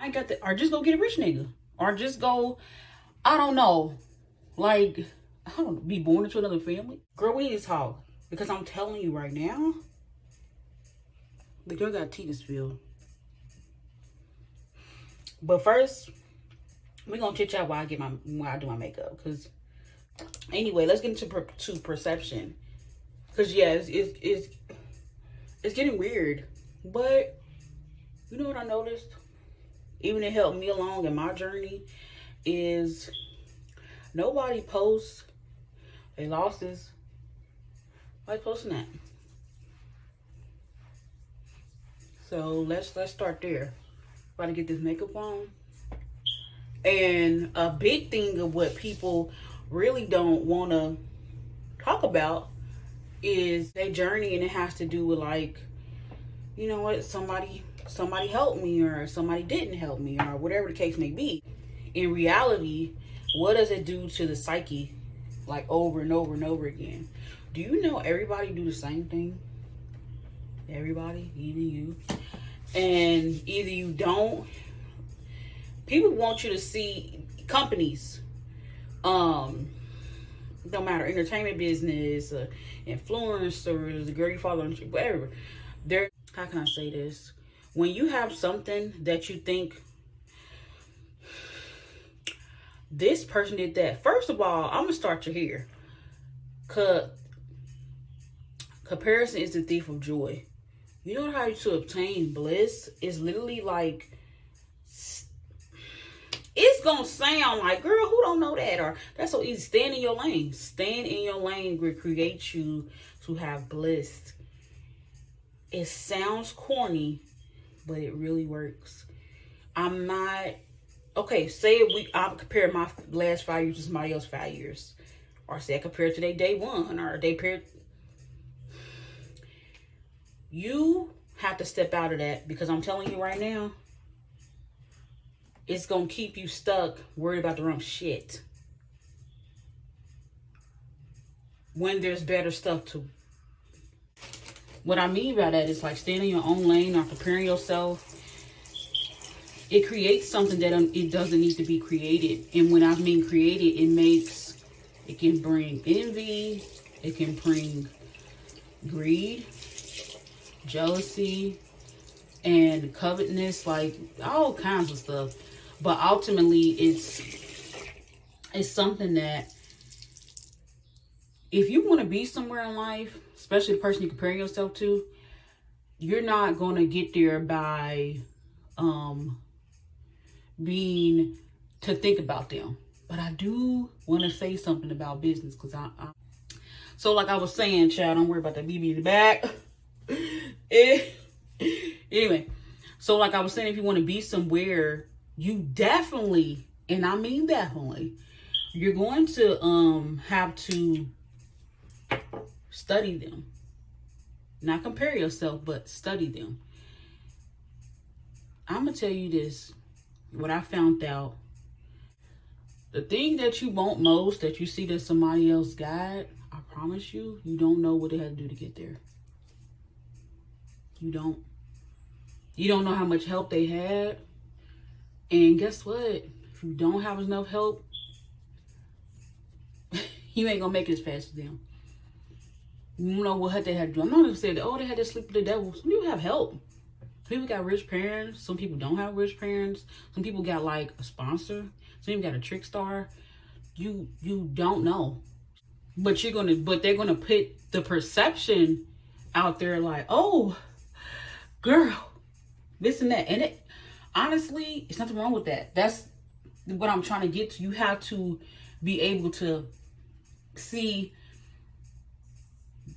I ain't got that. Or just go get a rich nigga. Or just go, I don't know, like, I don't know, be born into another family. Girl, we need to talk. Because I'm telling you right now, the girl got tea to spill. But first, we're gonna chit chat while I do my makeup. Cause anyway, let's get into perception. Cause yeah, it's getting weird. But you know what I noticed? Even it helped me along in my journey is nobody posts their losses. Nobody's posting that. So let's start there. About to get this makeup on. And a big thing of what people really don't want to talk about is their journey, and it has to do with, like, you know what, somebody helped me, or somebody didn't help me, or whatever the case may be. In reality, what does it do to the psyche, like, over and over and over again? Do you know everybody do the same thing? Everybody, even you. And either you don't. People want you to see companies, no matter entertainment business, influencers, the girl you follow, whatever. How can I say this? When you have something that you think, this person did that. First of all, I'm gonna start you here. Comparison is the thief of joy. You know how to obtain bliss is literally like, it's gonna sound like, girl, who don't know that? Or that's so easy. Stand in your lane. Stand in your lane will create you to have bliss. It sounds corny, but it really works. I'm not, okay, say I compare my last 5 years to somebody else's 5 years. Or say I compare it to their day one, or they compare. You have to step out of that, because I'm telling you right now, it's going to keep you stuck worried about the wrong shit. When there's better stuff to. What I mean by that is like staying in your own lane or preparing yourself. It creates something that it doesn't need to be created. And when I mean created, it can bring envy. It can bring greed, jealousy, and covetousness, like all kinds of stuff. But ultimately, it's something that if you want to be somewhere in life, especially the person you're comparing yourself to, you're not going to get there by being to think about them. But I do want to say something about business, because so like I was saying, child, don't worry about that BB in the back. Anyway, so like I was saying, if you want to be somewhere, you definitely, and I mean definitely, you're going to have to study them. Not compare yourself, but study them. I'm going to tell you this, what I found out. The thing that you want most, that you see that somebody else got, I promise you, you don't know what they had to do to get there. You don't. You don't know how much help they had. And guess what? If you don't have enough help, you ain't gonna make it as fast as them. You don't know what they had to do. I'm not gonna say that, oh, they had to sleep with the devil. Some people have help. Some people got rich parents. Some people don't have rich parents. Some people got like a sponsor. Some people got a trick star. You don't know. But they're gonna put the perception out there like, oh, girl, this and that. And it, honestly, it's nothing wrong with that. That's what I'm trying to get to. You have to be able to see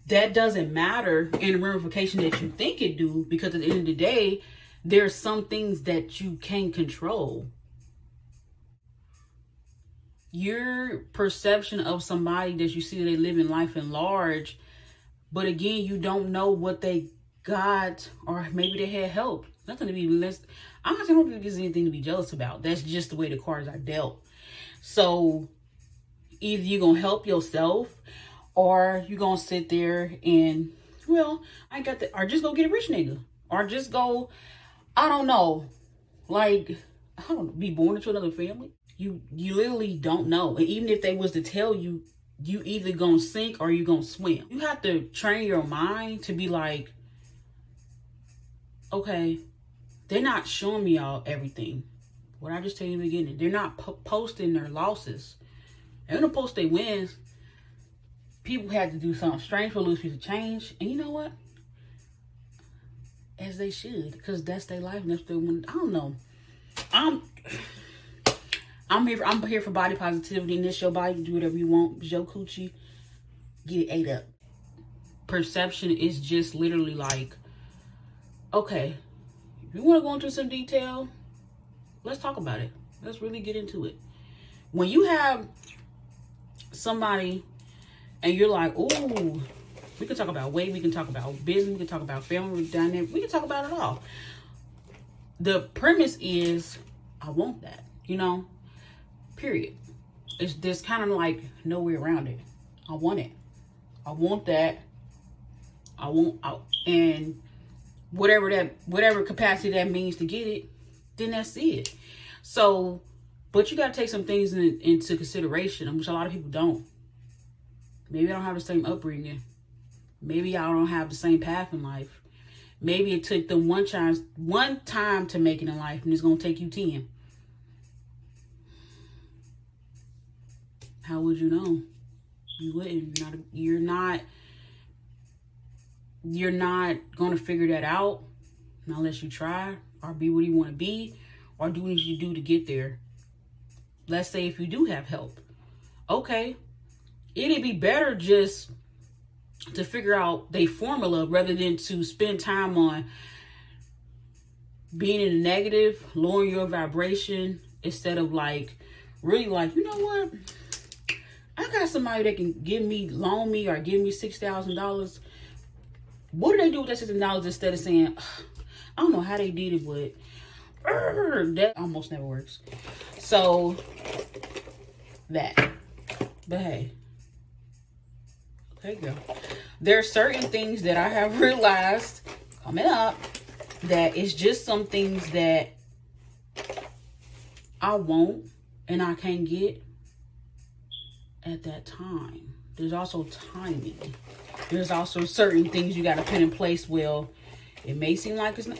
that doesn't matter in the ramification that you think it do, because at the end of the day, there's some things that you can't control. Your perception of somebody that you see that they live in life in large, but again, you don't know what they got, or maybe they had help. Nothing to be less. I'm not saying there's anything to be jealous about. That's just the way the cards are dealt. So either you're gonna help yourself, or you're gonna sit there and, well, I got the, or just go get a rich nigga, or just go, I don't know, like, I don't know, be born into another family? You literally don't know. And even if they was to tell you, you either gonna sink or you gonna swim. You have to train your mind to be like, okay, they're not showing me all everything. What I just tell you in the beginning, they're not posting their losses. They're gonna post their wins. People had to do something strange for a little piece of change, and you know what? As they should, because that's their life and that's their one. I don't know. I'm here for body positivity, and this your body. Do whatever you want. It's your coochie. Get it ate up. Perception is just literally like, okay, if you want to go into some detail, let's talk about it. Let's really get into it. When you have somebody and you're like, ooh, we can talk about weight, we can talk about business, we can talk about family dynamic, we can talk about it all. The premise is, I want that, period. There's kind of like no way around it. I want it. I want that. And whatever capacity that means to get it, then that's it. So, but you got to take some things into consideration, which a lot of people don't. Maybe I don't have the same upbringing. Maybe I don't have the same path in life. Maybe it took them one time to make it in life, and it's going to take you 10. How would you know? You wouldn't. You're not going to figure that out unless you try or be what you want to be or do what you do to get there. Let's say if you do have help. Okay. It'd be better just to figure out the formula rather than to spend time on being in the negative, lowering your vibration, instead of like, really like, you know what? I got somebody that can loan me or give me $6,000. What do they do with that $6,000 instead of saying, I don't know how they did it, but that almost never works. So that, but hey, okay, girl. There are certain things that I have realized coming up that it's just some things that I want and I can't get at that time. There's also timing. There's also certain things you got to put in place. Well, it may seem like it's not.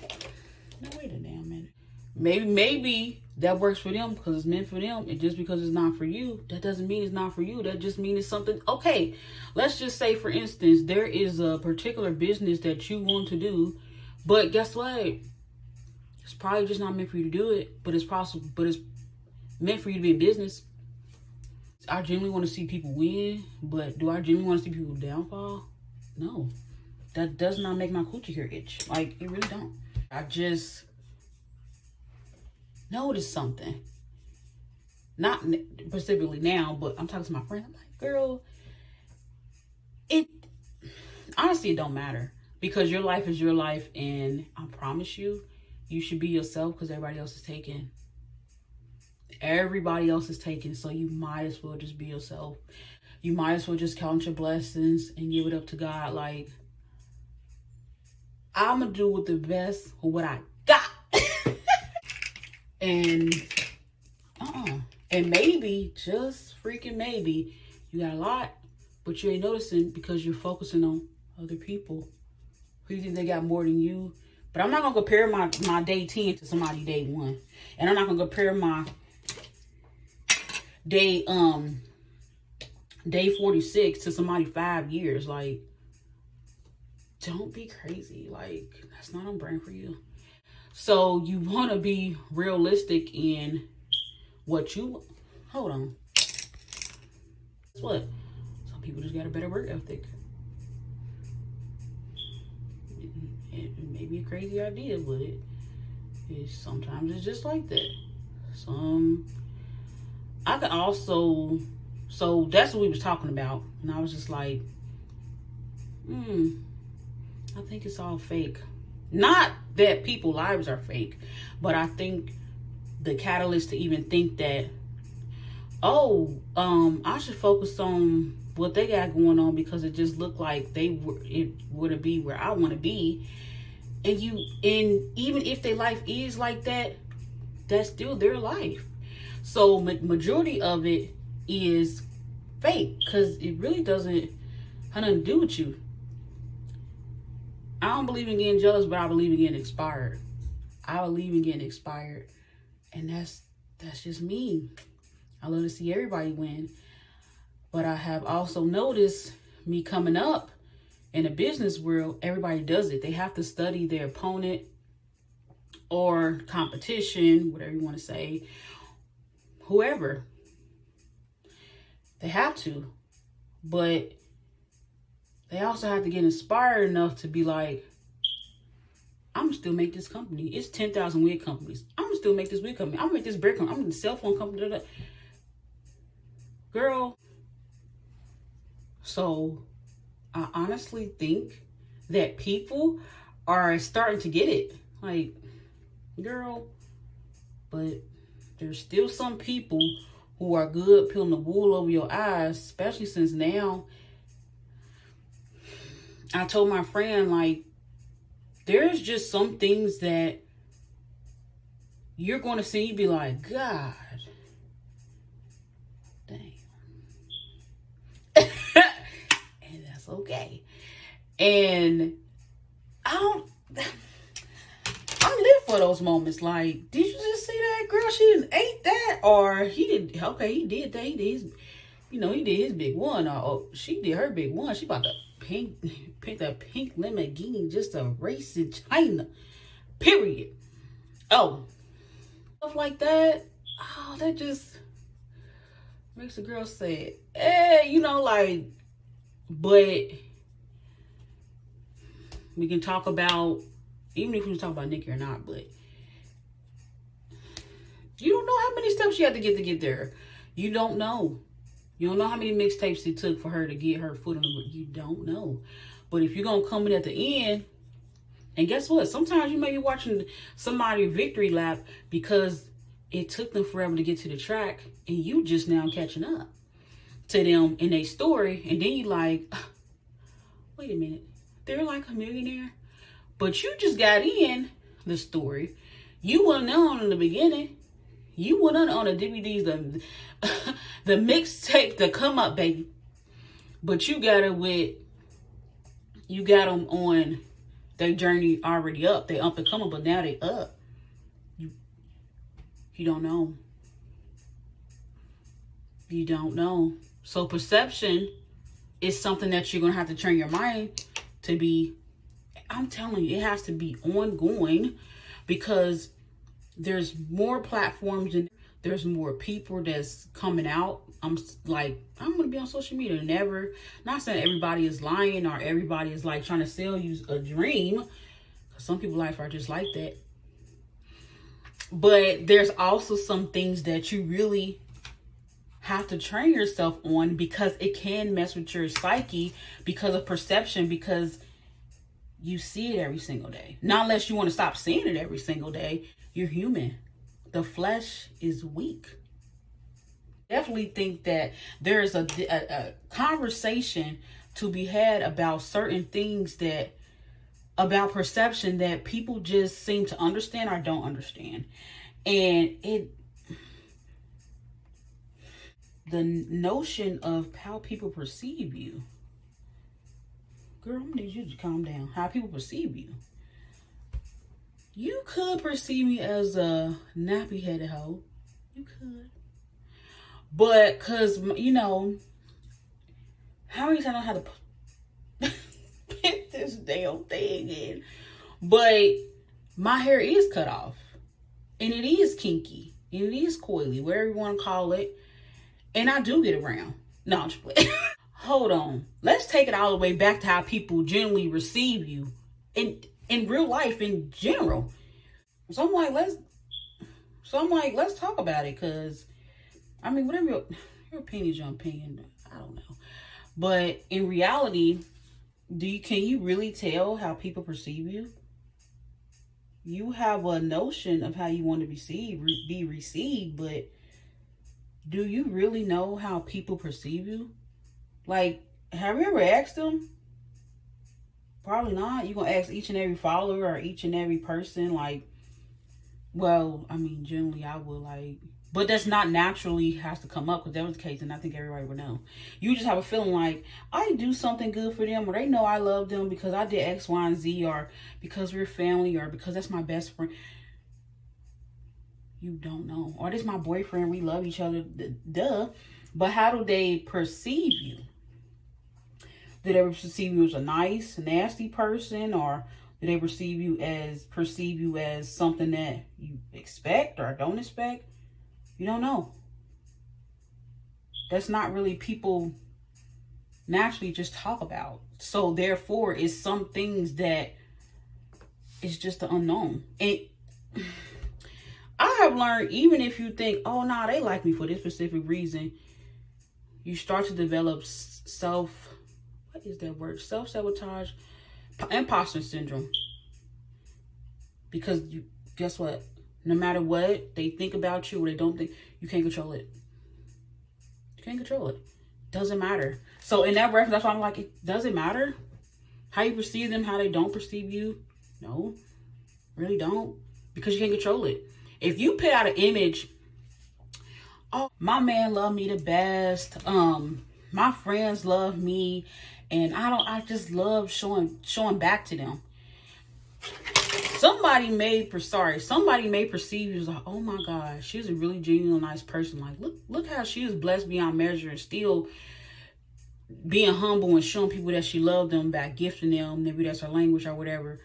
No, wait a damn minute. Maybe that works for them because it's meant for them. And just because it's not for you, that doesn't mean it's not for you. That just means it's something. Okay, let's just say, for instance, there is a particular business that you want to do, but guess what? It's probably just not meant for you to do it, but it's possible. But it's meant for you to be in business. I genuinely want to see people win, but do I genuinely want to see people downfall? No. That does not make my coochie hair itch. Like, it really don't. I just noticed something. Not specifically now, but I'm talking to my friend. I'm like, girl, honestly, it don't matter. Because your life is your life, and I promise you, you should be yourself because everybody else is taken. Everybody else is taken, so you might as well just be yourself. You might as well just count your blessings and give it up to God. Like, I'm gonna do with the best of what I got. and maybe, just freaking maybe, you got a lot, but you ain't noticing because you're focusing on other people who you think they got more than you. But I'm not gonna compare my day 10 to somebody day 1, and I'm not gonna compare my day 46 to somebody 5 years. Like, don't be crazy. Like, that's not on brand for you. So you want to be realistic in what you, hold on. Guess what? Some people just got a better work ethic. It may be a crazy idea, but sometimes it's just like that. I could also, so that's what we was talking about. And I was just like, I think it's all fake. Not that people's lives are fake, but I think the catalyst to even think that, I should focus on what they got going on because it just looked like it wouldn't be where I want to be. And even if their life is like that, that's still their life. So majority of it is fake, because it really doesn't have nothing to do with you. I don't believe in getting jealous, but I believe in getting expired. I believe in getting expired, and that's just me. I love to see everybody win, but I have also noticed, me coming up in the business world, everybody does it. They have to study their opponent or competition, whatever you want to say, whoever. They have to, but they also have to get inspired enough to be like, I'm gonna still make this company. It's 10,000 wig companies. I'm gonna still make this wig company. I'm gonna make this bread company. I'm gonna make the cell phone company. Girl. So I honestly think that people are starting to get it. Like, girl, but there's still some people who are good peeling the wool over your eyes, especially since now. I told my friend, like, there's just some things that you're going to see, you be like, God damn. And that's okay. And I live for those moments. Like, did you just see that girl? She didn't ate that, or he did. Okay, he did that. He did his, he did his big one. Or she did her big one. She about to pink that pink Lamborghini, just a race in China. Period. Oh, stuff like that. Oh, that just makes a girl say, like. But we can talk about, even if we talk about Nicki or not, but you don't know how many steps you have to get there. You don't know. You don't know how many mixtapes it took for her to get her foot on the ground. You don't know. But if you're going to come in at the end, and guess what? Sometimes you may be watching somebody victory lap because it took them forever to get to the track, and you just now catching up to them in their story. And then you like, wait a minute. They're like a millionaire. But you just got in the story. You wasn't on in the beginning. You wasn't on the DVDs, the mixtape, the come up, baby. But you got them on their journey already up. They up and coming, but now they up. You don't know. You don't know. So perception is something that you're going to have to train your mind to be. I'm telling you, it has to be ongoing, because there's more platforms and there's more people that's coming out. I'm going to be on social media. Not saying everybody is lying or everybody is like trying to sell you a dream, because some people's life are just like that. But there's also some things that you really have to train yourself on, because it can mess with your psyche because of perception, because you see it every single day. Not unless you want to stop seeing it every single day. You're human. The flesh is weak. Definitely think that there is a conversation to be had about certain things, about perception, that people just seem to understand or don't understand. And the notion of how people perceive you. Girl, I'm gonna need you to calm down. How people perceive you. You could perceive me as a nappy-headed hoe. You could. But, because, how many times I had to put this damn thing in? But my hair is cut off. And it is kinky. And it is coily, whatever you want to call it. And I do get around. No, I'm just playing. Hold on. Let's take it all the way back to how people generally receive you in real life in general. So I'm like, let's talk about it, because whatever your opinion is your opinion. I don't know. But in reality, can you really tell how people perceive you? You have a notion of how you want to be received, but do you really know how people perceive you? Like, have you ever asked them? Probably not. You're going to ask each and every follower or each and every person, like, Well, I mean, generally I would like, but that's not naturally has to come up, because that was the case, and I think everybody would know. You just have a feeling like I do something good for them, or they know I love them because I did X, Y, and Z, or because we're family, or because that's my best friend. You don't know. Or this is my boyfriend, we love each other, duh. But how do they perceive you? Do they perceive you as a nice, nasty person, or do they perceive you as something that you expect or don't expect? You don't know. That's not really people naturally just talk about. So therefore, it's some things that it's just the unknown. And I have learned, even if you think, oh, nah, they like me for this specific reason, you start to develop what is that word? Self-sabotage, imposter syndrome. Because guess what? No matter what they think about you or they don't think, you can't control it. You can't control it. Doesn't matter. So in that reference, that's why I'm like, it doesn't matter how you perceive them, how they don't perceive you. No, really don't. Because you can't control it. If you put out an image, oh, my man loved me the best. My friends love me, and I just love showing back to them. Somebody may perceive you as like, oh my God, she's a really genuine, nice person. Like, look how she is blessed beyond measure and still being humble and showing people that she loved them by gifting them. Maybe that's her language or whatever.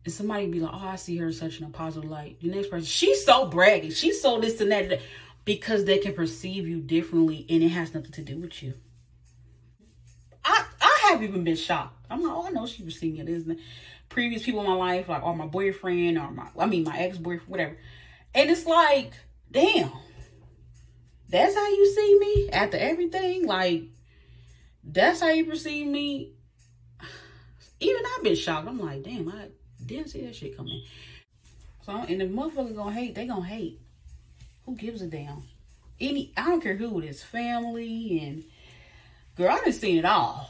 And somebody be like, oh, I see her such in a positive light. The next person, she's so braggy. She's so this and that. Because they can perceive you differently, and it has nothing to do with you. I have even been shocked. I'm like, oh, I know she perceived me as this. Previous people in my life, like, or my boyfriend, or my ex-boyfriend, whatever. And it's like, damn, that's how you see me after everything? Like, that's how you perceive me? Even I've been shocked. I'm like, damn, I didn't see that shit coming. So, and if motherfuckers gonna hate, they gonna hate. Who gives a damn? I don't care who it is, family, and girl, I done seen it all.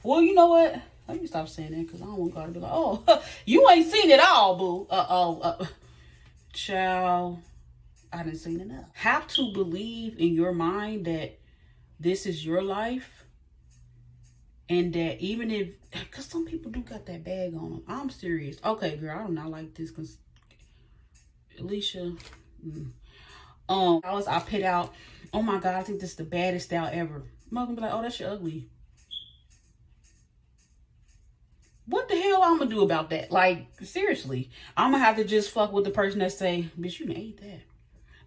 Well, you know what? Let me stop saying that, because I don't want God to be like, oh, you ain't seen it all, boo. Child, I done seen enough. Have to believe in your mind that this is your life, and that even if, because some people do got that bag on them. I'm serious. Okay, girl, I do not like this, because Alicia, I put out, oh my God, I think this is the baddest style ever. I'm not gonna be like, oh, that shit ugly. What the hell I'm gonna do about that? Like, seriously, I'm gonna have to just fuck with the person that say, bitch, you ain't that.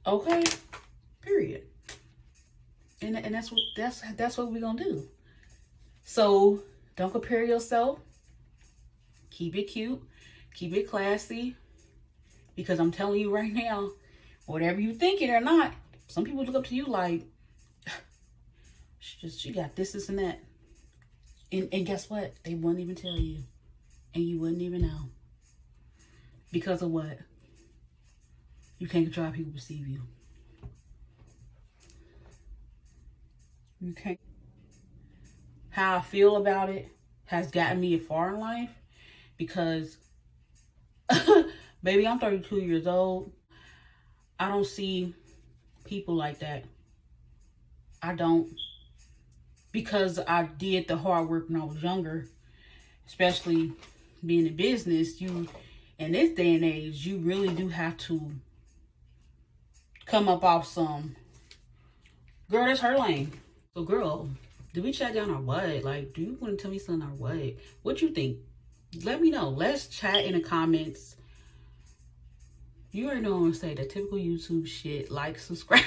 Okay? Period. And that's what we're gonna do. So don't compare yourself. Keep it cute. Keep it classy. Because I'm telling you right now, whatever you think it or not, some people look up to you like, she got this, and that. And guess what? They wouldn't even tell you. And you wouldn't even know. Because of what? You can't control how people perceive you. You can't. How I feel about it has gotten me far in life. Because, baby, I'm 32 years old. I don't see people like that. I don't. Because I did the hard work when I was younger, especially being in business, in this day and age, you really do have to come up off some, girl, that's her lane. So girl, do we chat down or what? Like, do you want to tell me something or what? What you think? Let me know. Let's chat in the comments. You already know what I'm going to say. The typical YouTube shit. Like, subscribe.